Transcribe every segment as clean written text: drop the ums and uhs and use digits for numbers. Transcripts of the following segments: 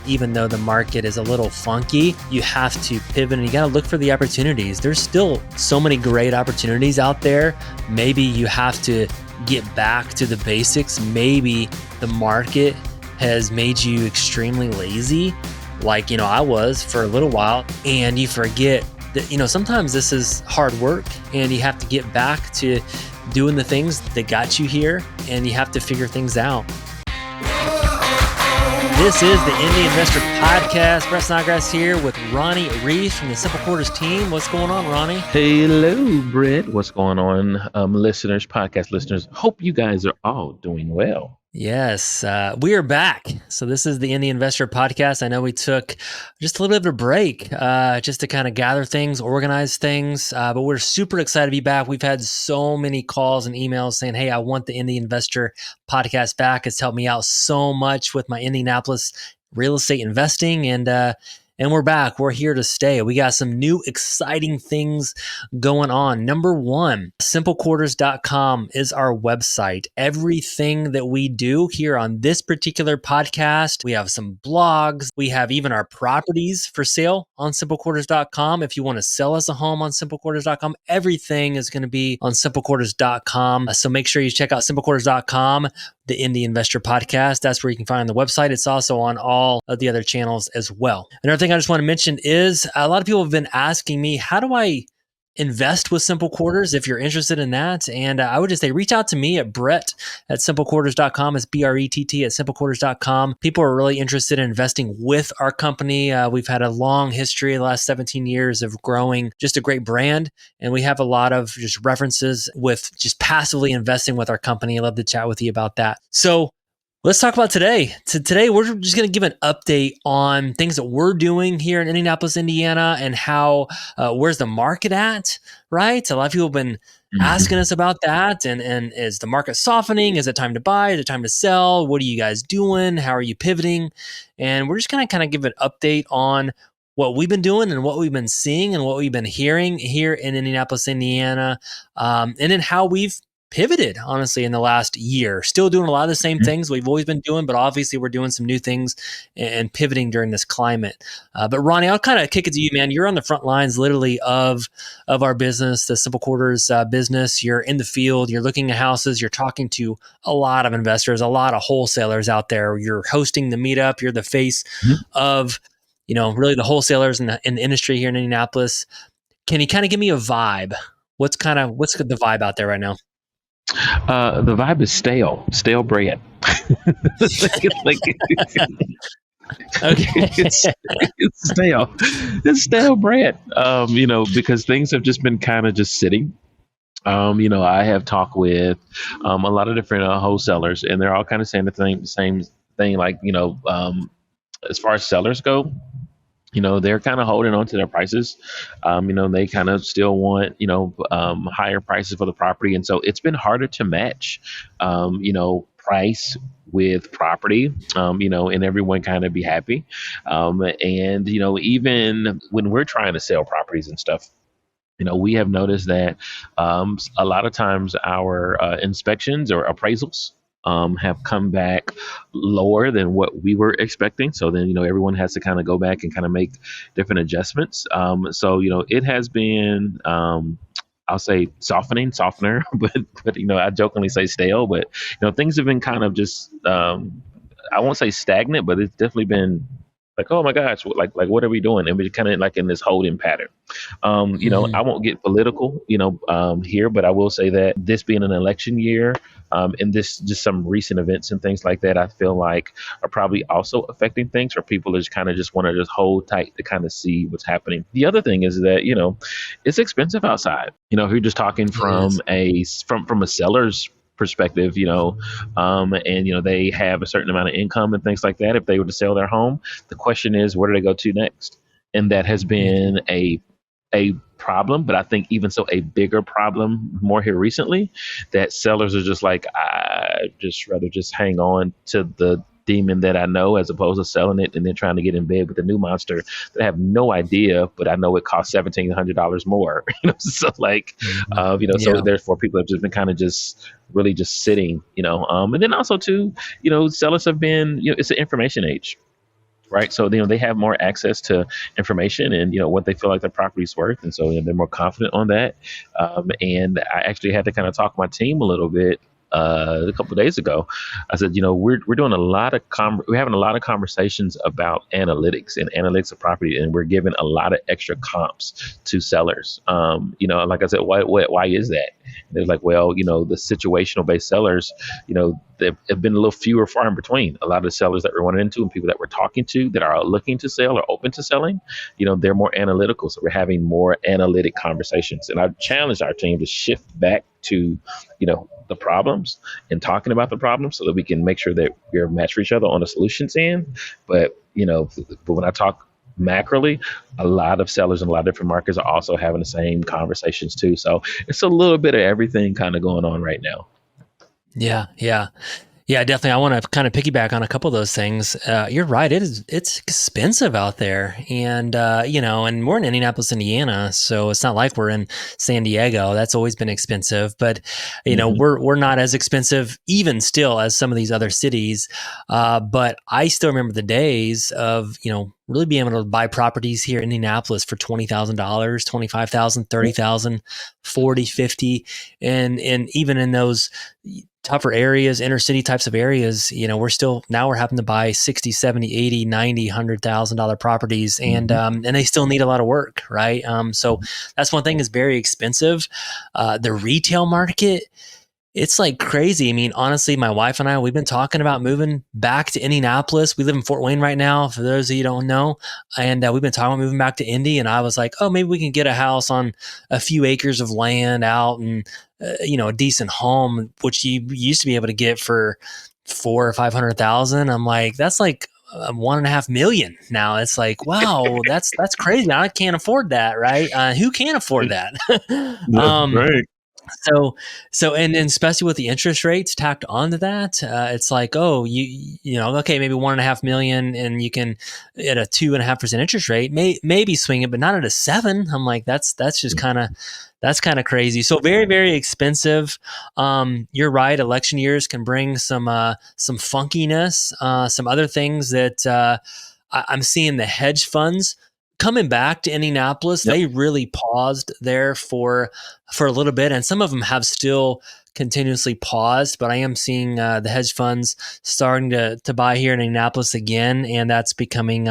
even though the market is a little funky, you have to pivot and you got to look for the opportunities. There's still so many great opportunities out there. Maybe you have to get back to the basics. Maybe the market has made you extremely lazy, like, I was for a little while, and you forget that, sometimes this is hard work and you have to get back to doing the things that got you here, and you have to figure things out. This is the Indy Investor Podcast. Brett Snodgrass here with Ronnie Reese from the Simple Quarters team. What's going on, Ronnie? Hello, Brett. What's going on, listeners, podcast listeners? Hope you guys are all doing well. Yes, we are back. So this is the Indy Investor Podcast. I know we took just a little bit of a break just to kind of gather things, organize things, but we're super excited to be back. We've had so many calls and emails saying, hey, I want the Indy Investor Podcast back. It's helped me out so much with my Indianapolis real estate investing, and we're back. We're here to stay. We got some new exciting things going on. Number one, simplequarters.com is our website. Everything that we do here on this particular podcast, we have some blogs. We have even our properties for sale on simplequarters.com. If you want to sell us a home on simplequarters.com, everything is going to be on simplequarters.com. So make sure you check out simplequarters.com. The Indy Investor Podcast. That's where you can find the website. It's also on all of the other channels as well. Another thing I just want to mention is a lot of people have been asking me, how do I invest with Simple Quarters if you're interested in that? And I would just say, reach out to me at Brett@simplequarters.com. It's BRETT at simplequarters.com. People are really interested in investing with our company. We've had a long history, the last 17 years of growing just a great brand. And we have a lot of just references with just passively investing with our company. I'd love to chat with you about that. So let's talk about today. Today, we're just going to give an update on things that we're doing here in Indianapolis, Indiana, and how, where's the market at, right? A lot of people have been asking us about that. And is the market softening? Is it time to buy? Is it time to sell? What are you guys doing? How are you pivoting? And we're just going to kind of give an update on what we've been doing and what we've been seeing and what we've been hearing here in Indianapolis, Indiana, and then how we've pivoted, honestly, in the last year. Still doing a lot of the same things we've always been doing, but obviously we're doing some new things and pivoting during this climate. But Ronnie, I'll kind of kick it to you, man. You're on the front lines, literally, of our business, the Simple Quarters business. You're in the field. You're looking at houses. You're talking to a lot of investors, a lot of wholesalers out there. You're hosting the meetup. You're the face of, really the wholesalers in the industry here in Indianapolis. Can you kind of give me a vibe? What's the vibe out there right now? The vibe is stale bread. Okay. It's stale. It's stale bread. Because things have just been kind of just sitting. I have talked with a lot of different wholesalers, and they're all kind of saying the same thing. Like, as far as sellers go, they're kind of holding on to their prices. They kind of still want, higher prices for the property. And so it's been harder to match, price with property, and everyone kind of be happy. Even when we're trying to sell properties and stuff, we have noticed that a lot of times our inspections or appraisals have come back lower than what we were expecting. So then, everyone has to kind of go back and kind of make different adjustments. It has been, I'll say softener, but I jokingly say stale, but, things have been kind of just, I won't say stagnant, but it's definitely been like, oh my gosh, like what are we doing? And we're kind of like in this holding pattern. I won't get political, here, but I will say that this being an election year, and this just some recent events and things like that, I feel like are probably also affecting things where people just kind of just want to just hold tight to kind of see what's happening. The other thing is that, it's expensive outside. If you're just talking from a seller's perspective, and they have a certain amount of income and things like that. If they were to sell their home, the question is, where do they go to next? And that has been a problem, but I think even so, a bigger problem more here recently, that sellers are just like, I just rather just hang on to the demon that I know, as opposed to selling it and then trying to get in bed with the new monster that I have no idea, but I know it costs $1,700 more. So therefore people have just been kind of just really just sitting, and then also too, sellers have been, it's an information age. right? So they have more access to information and what they feel like their property's worth, and so they're more confident on that. And I actually had to kind of talk my team a little bit a couple of days ago. I said, we're doing a lot of we're having a lot of conversations about analytics and analytics of property, and we're giving a lot of extra comps to sellers. Like I said, why is that? And they're like, well, the situational based sellers, they've been a little fewer, far in between. A lot of the sellers that we're running into and people that we're talking to that are looking to sell or open to selling, they're more analytical. So we're having more analytic conversations. And I've challenged our team to shift back to, the problems and talking about the problems so that we can make sure that we're matched for each other on the solutions end. But when I talk macroly, a lot of sellers in a lot of different markets are also having the same conversations too. So it's a little bit of everything kind of going on right now. Yeah, yeah. Yeah, definitely. I want to kind of piggyback on a couple of those things. You're right. It's expensive out there. And, and we're in Indianapolis, Indiana. So it's not like we're in San Diego. That's always been expensive. But, we're not as expensive even still as some of these other cities. But I still remember the days of, really being able to buy properties here in Indianapolis for $20,000, $25,000, $30,000, $40,000, $50,000. And even in those tougher areas, inner city types of areas, we're having to buy 60, 70, 80, 90, $100,000 properties, and they still need a lot of work. Right. So that's one thing is very expensive. The retail market, it's like crazy. I mean, honestly, my wife and I, we've been talking about moving back to Indianapolis. We live in Fort Wayne right now, for those of you who don't know. And we've been talking about moving back to Indy. And I was like, oh, maybe we can get a house on a few acres of land out and, a decent home, which you used to be able to get for 400,000 or 500,000. I'm like, that's like 1.5 million now. It's like, wow, that's crazy. I can't afford that. Right. Who can afford that? That's right. And especially with the interest rates tacked onto that, it's like, oh, okay, maybe 1.5 million, and you can at a 2.5% interest rate, maybe swing it, but not at a 7. I'm like, that's just kind of crazy. So very, very expensive. You're right. Election years can bring some funkiness, some other things that I'm seeing the hedge funds coming back to Indianapolis. Yep. They really paused there for a little bit, and some of them have still continuously paused. But I am seeing the hedge funds starting to buy here in Indianapolis again, and that's becoming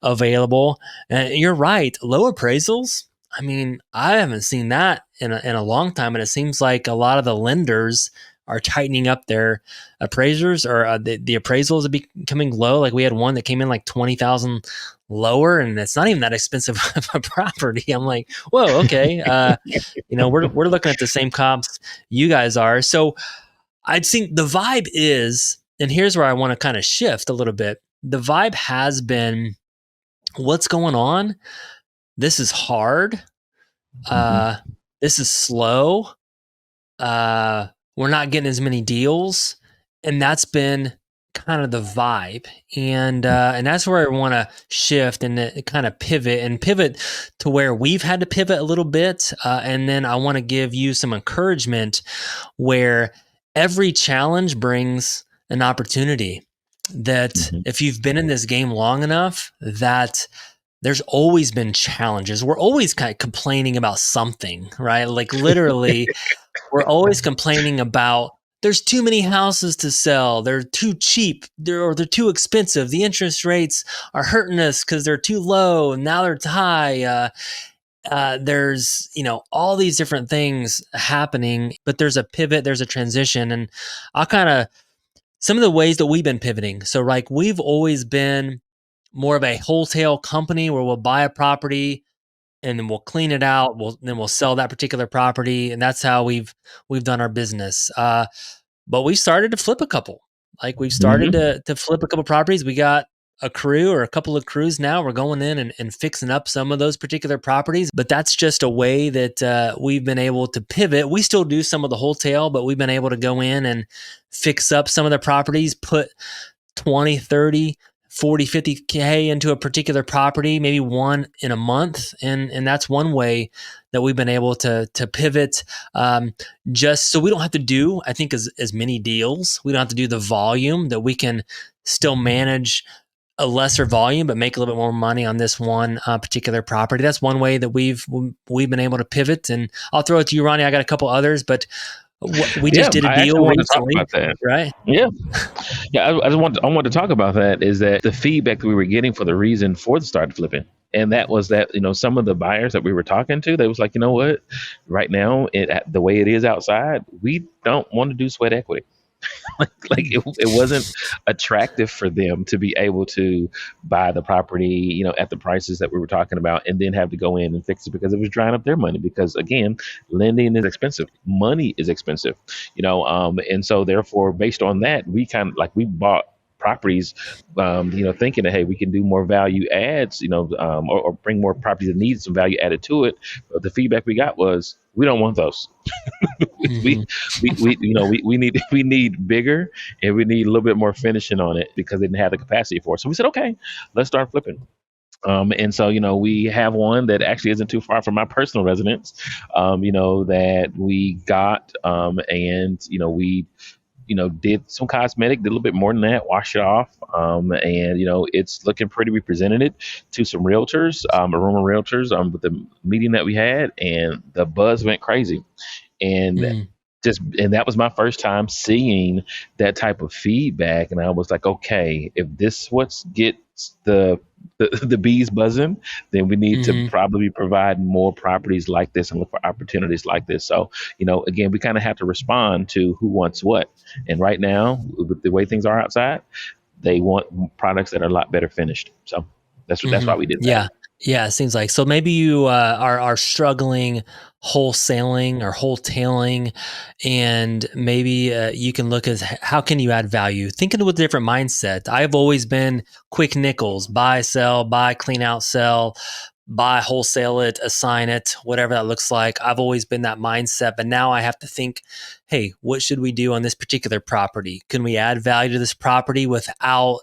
available. And you're right, low appraisals. I mean, I haven't seen that in a long time, and it seems like a lot of the lenders are tightening up their appraisers, or the appraisals are becoming low. Like we had one that came in like 20,000 lower, and it's not even that expensive of a property. I'm like, whoa, okay. We're looking at the same comps you guys are. So I'd think the vibe is, and here's where I want to kind of shift a little bit. The vibe has been, what's going on? This is hard. This is slow. We're not getting as many deals, and that's been kind of the vibe. And that's where I want to shift and kind of pivot to where we've had to pivot a little bit. And then I want to give you some encouragement where every challenge brings an opportunity. That if you've been in this game long enough, that there's always been challenges. We're always kind of complaining about something, right? Like literally, we're always complaining about there's too many houses to sell. They're too cheap. They're too expensive. The interest rates are hurting us because they're too low and now they're too high. There's, all these different things happening, but there's a pivot, there's a transition. And I'll kind of, some of the ways that we've been pivoting. So like we've always been more of a wholesale company where we'll buy a property and then we'll clean it out. We'll sell that particular property, and that's how we've done our business. But we started to flip a couple. Like we've started to flip a couple properties. We got a crew or a couple of crews now. We're going in and fixing up some of those particular properties. But that's just a way that we've been able to pivot. We still do some of the wholesale, but we've been able to go in and fix up some of the properties, put 20, 30, 40, 50K into a particular property, maybe one in a month. And that's one way that we've been able to pivot, just so we don't have to do, I think, as many deals. We don't have to do the volume, that we can still manage a lesser volume, but make a little bit more money on this one particular property. That's one way that we've been able to pivot. And I'll throw it to you, Ronnie. I got a couple others, but we Yeah, just did a I actually deal wanted to talk recently, about that. right? Yeah, yeah, I want to talk about that. Is that the feedback that we were getting for the reason for the start flipping, and that was that some of the buyers that we were talking to, they was like, you know what, right now the way it is outside, we don't want to do sweat equity. It wasn't attractive for them to be able to buy the property, at the prices that we were talking about, and then have to go in and fix it because it was drying up their money. Because again, lending is expensive, money is expensive, and so therefore, based on that, we kind of we bought properties, thinking that, hey, we can do more value adds, or bring more properties that need some value added to it. But the feedback we got was, we don't want those. Mm-hmm. we need bigger, and we need a little bit more finishing on it because they didn't have the capacity for it. So we said, okay, let's start flipping. And so, we have one that actually isn't too far from my personal residence, that we got, and, we, did some cosmetic, did a little bit more than that, washed it off. And, it's looking pretty. We presented it to some realtors, Aroma realtors, with the meeting that we had, and the buzz went crazy. And Mm-hmm. and that was my first time seeing that type of feedback, and I was like, okay, if this what gets the bees buzzing, then we need to Mm-hmm. probably provide more properties like this and look for opportunities like this. So, again, we kind of have to respond to who wants what. And right now, with the way things are outside, they want products that are a lot better finished. So that's Mm-hmm. why we did that. Yeah. Yeah, it seems like. So maybe you are struggling wholesaling or wholetailing, and maybe you can look at how can you add value. Thinking with a different mindset. I've always been quick nickels: buy, clean out, sell, buy, wholesale it, assign it, whatever that looks like. I've always been that mindset, but now I have to think, hey, what should we do on this particular property? Can we add value to this property without?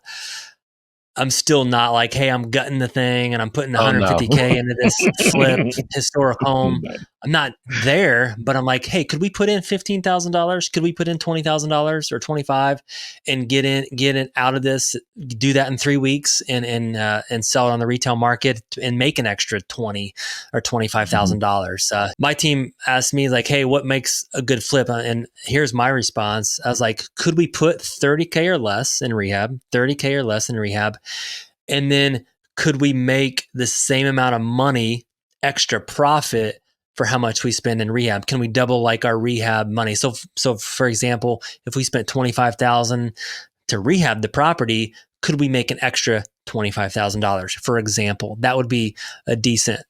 I'm still not like, hey, I'm gutting the thing and I'm putting Oh no. 150K into this flip historic home. I'm not there, but I'm like, hey, could we put in $15,000? Could we put in $20,000 or 25 and get it out of this? Do that in 3 weeks and sell it on the retail market and make an extra $20,000 or $25,000. My team asked me like, hey, what makes a good flip? And here's my response. I was like, could we put 30K or less in rehab? 30K or less in rehab. And then could we make the same amount of money, extra profit for how much we spend in rehab? Can we double like our rehab money? So for example, if we spent 25,000 to rehab the property, could we make an extra $25,000, for example? That would be a decent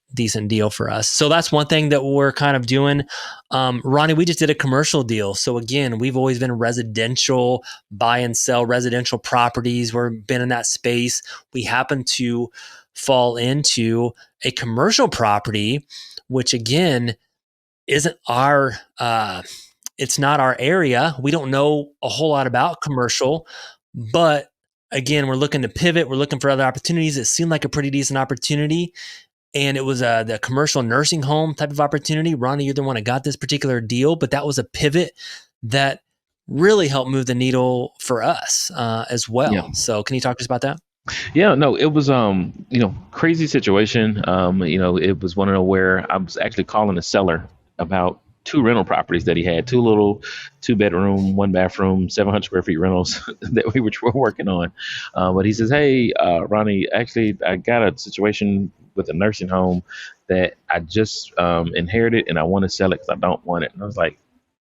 deal for us. So that's one thing that we're kind of doing. Ronnie, we just did a commercial deal. So again, we've always been residential, buy and sell residential properties. We've been in that space. We happen to fall into a commercial property, which again isn't our it's not our area. We don't know a whole lot about commercial, but again, we're looking to pivot. We're looking for other opportunities. It seemed like a pretty decent opportunity, and it was the commercial nursing home type of opportunity. Ronnie, you're the one that got this particular deal, but that was a pivot that really helped move the needle for us as Yeah. well. So can you talk to us about that? Yeah, no, it was crazy situation. It was one of the where I was actually calling a seller about two rental properties that he had, two little 2-bedroom, 1 bathroom, 700 square feet rentals that we were working on. But he says, hey, Ronnie, actually, I got a situation with a nursing home that I just inherited, and I want to sell it because I don't want it. And I was like,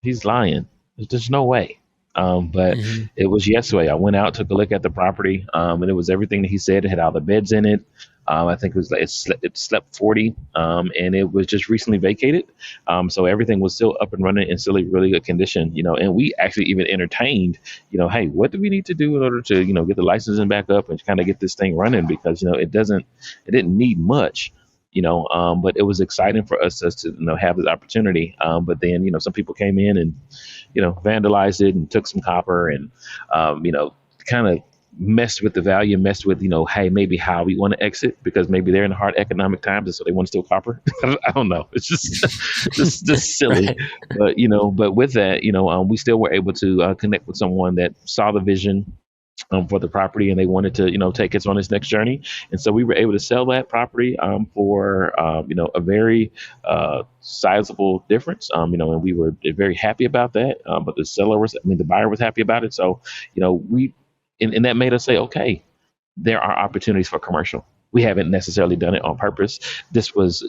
he's lying. There's no way. But Mm-hmm. it was yesterday. I went out, took a look at the property, and it was everything that he said. It had all the beds in it. I think it was like it slept 40, and it was just recently vacated. So everything was still up and running and still in really good condition. And we actually even entertained, hey, what do we need to do in order to, get the licensing back up and kind of get this thing running? Because it didn't need much. But it was exciting for us to have this opportunity. But then some people came in and vandalized it and took some copper and kind of messed with the value, messed with hey, maybe how we want to exit, because maybe they're in hard economic times and so they want to steal copper. I don't know. It's just silly. Right. But but with that, we still were able to connect with someone that saw the vision. for the property, and they wanted to, take us on this next journey. And so we were able to sell that property for, a very sizable difference. And we were very happy about that. But the buyer was happy about it. So, and that made us say, okay, there are opportunities for commercial. We haven't necessarily done it on purpose. This was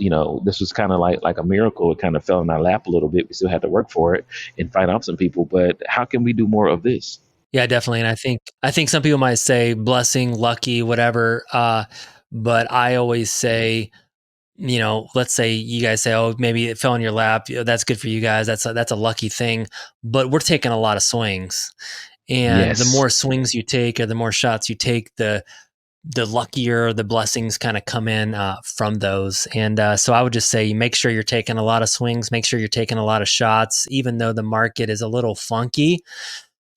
kind of like a miracle. It kind of fell in our lap a little bit. We still had to work for it and fight off some people. But how can we do more of this? Yeah, definitely. And I think some people might say blessing, lucky, whatever. But I always say, let's say you guys say, oh, maybe it fell in your lap. That's good for you guys. That's a lucky thing. But we're taking a lot of swings. And the Yes. more swings you take or the more shots you take, the luckier the blessings kind of come in from those. And so I would just say make sure you're taking a lot of swings, make sure you're taking a lot of shots, even though the market is a little funky.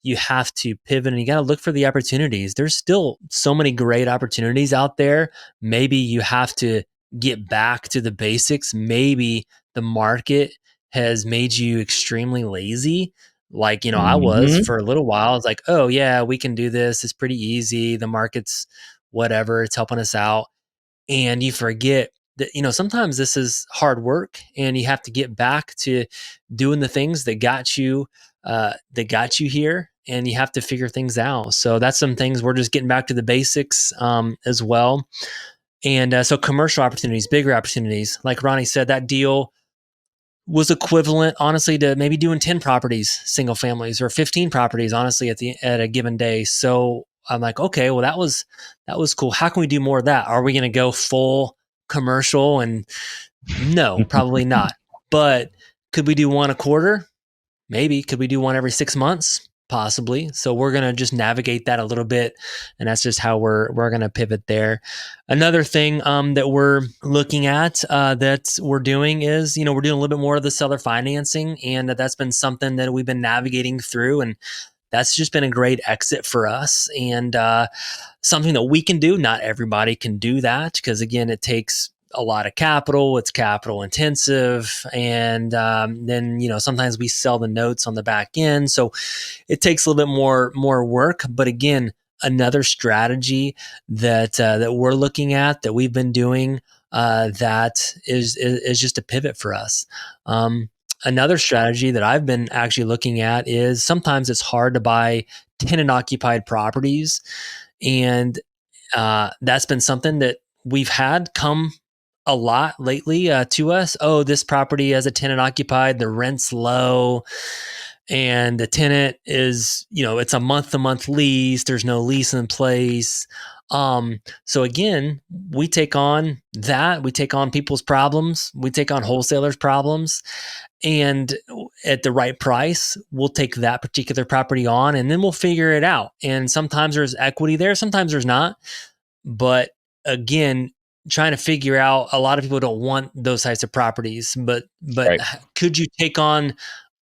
You have to pivot and you got to look for the opportunities. There's still so many great opportunities out there. Maybe you have to get back to the basics. Maybe the market has made you extremely lazy. Like, I was Hmm. for a little while. I was like, oh, yeah, we can do this. It's pretty easy. The market's whatever, it's helping us out. And you forget that, sometimes this is hard work and you have to get back to doing the things that got you here, and you have to figure things out. So that's some things we're just getting back to the basics as well. And so commercial opportunities, bigger opportunities, like Ronnie said, that deal was equivalent, honestly, to maybe doing 10 properties, single families, or 15 properties, honestly, at a given day. So I'm like, okay, well, that was cool. How can we do more of that? Are we going to go full commercial? And no, probably not. But could we do one a quarter? Maybe. Could we do one every 6 months? Possibly. So we're gonna just navigate that a little bit, and that's just how we're gonna pivot there. Another thing that we're looking at that we're doing is, we're doing a little bit more of the seller financing, and that's been something that we've been navigating through, and that's just been a great exit for us, and something that we can do. Not everybody can do that because, again, it takes a lot of capital. It's capital intensive, and then sometimes we sell the notes on the back end, so it takes a little bit more work. But again, another strategy that we're looking at, that we've been doing, that is just a pivot for us. Another strategy that I've been actually looking at is sometimes it's hard to buy tenant occupied properties, and that's been something that we've had come a lot lately to us. Oh, this property has a tenant occupied, the rent's low, and the tenant is, it's a month to month lease. There's no lease in place. So again, we take on that. We take on people's problems. We take on wholesalers' problems, and at the right price, we'll take that particular property on, and then we'll figure it out. And sometimes there's equity there, sometimes there's not. But again, trying to figure out, a lot of people don't want those types of properties, but Right. could you take on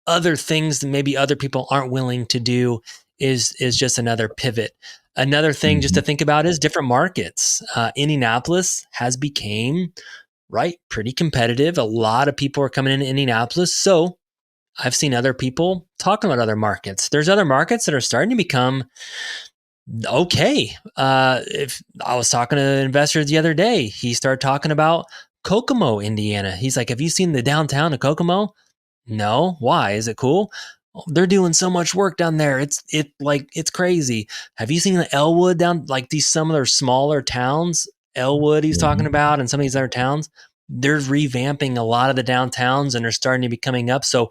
other things that maybe other people aren't willing to do, is just another pivot. Another thing just to Hmm. think about is different markets. Indianapolis has became, right, pretty competitive. A lot of people are coming into Indianapolis. So I've seen other people talking about other markets. There's other markets that are starting to become okay. If I was talking to investors the other day, he started talking about Kokomo, Indiana. He's like, "Have you seen the downtown of Kokomo?" No. Why? Is it cool? "Oh, they're doing so much work down there. It's crazy." Have you seen the Elwood down, like these some of their smaller towns? Elwood he's talking Hmm. about, and some of these other towns. They're revamping a lot of the downtowns, and they're starting to be coming up. So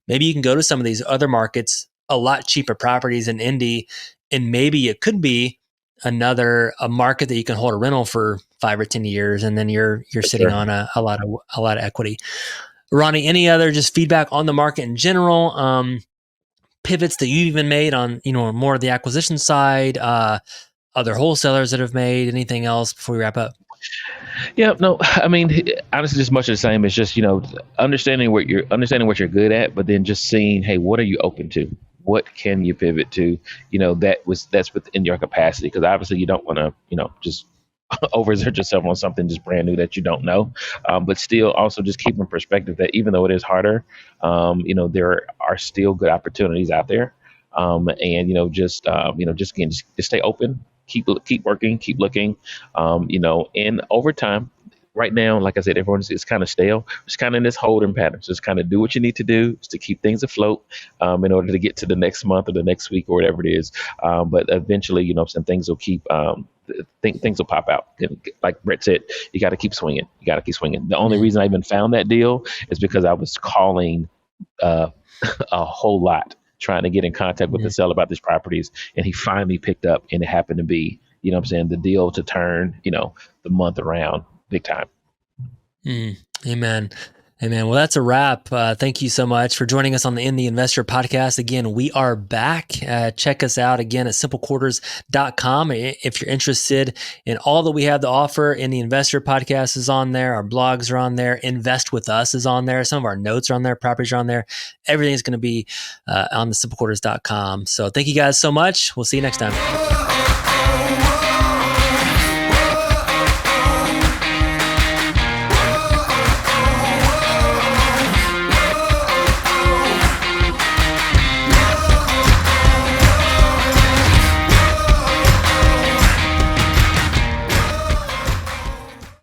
maybe you can go to some of these other markets, a lot cheaper properties in Indy, and maybe it could be a market that you can hold a rental for 5 or 10 years, and then you're For sitting sure. on a lot of equity. Ronnie, any other just feedback on the market in general? Pivots that you've even made on, more of the acquisition side, other wholesalers that have made, anything else before we wrap up? Yeah, no, I mean, honestly, just much of the same. It's just, understanding what you're good at, but then just seeing, hey, what are you open to? What can you pivot to? That's within your capacity. Because obviously, you don't want to, just overexert yourself on something just brand new that you don't know. But still, also just keep in perspective that even though it is harder, there are still good opportunities out there. And just again, just stay open, keep working, keep looking, and over time. Right now, like I said, everyone's it's kind of stale. It's kind of in this holding pattern. So just kind of do what you need to do to keep things afloat, in order to get to the next month or the next week or whatever it is. But eventually, some things will keep. Things will pop out. Like Brett said, you got to keep swinging. You got to keep swinging. The only reason I even found that deal is because I was calling uh, a whole lot, trying to get in contact with the seller about these properties, and he finally picked up, and it happened to be, the deal to turn, the month around big time. Amen. Amen. Well, that's a wrap. Thank you so much for joining us on the Indy Investor Podcast. Again, we are back. Check us out again at simplequarters.com. If you're interested in all that we have to offer, Indy Investor Podcast is on there. Our blogs are on there. Invest with Us is on there. Some of our notes are on there. Properties are on there. Everything's going to be on the simplequarters.com. So thank you guys so much. We'll see you next time.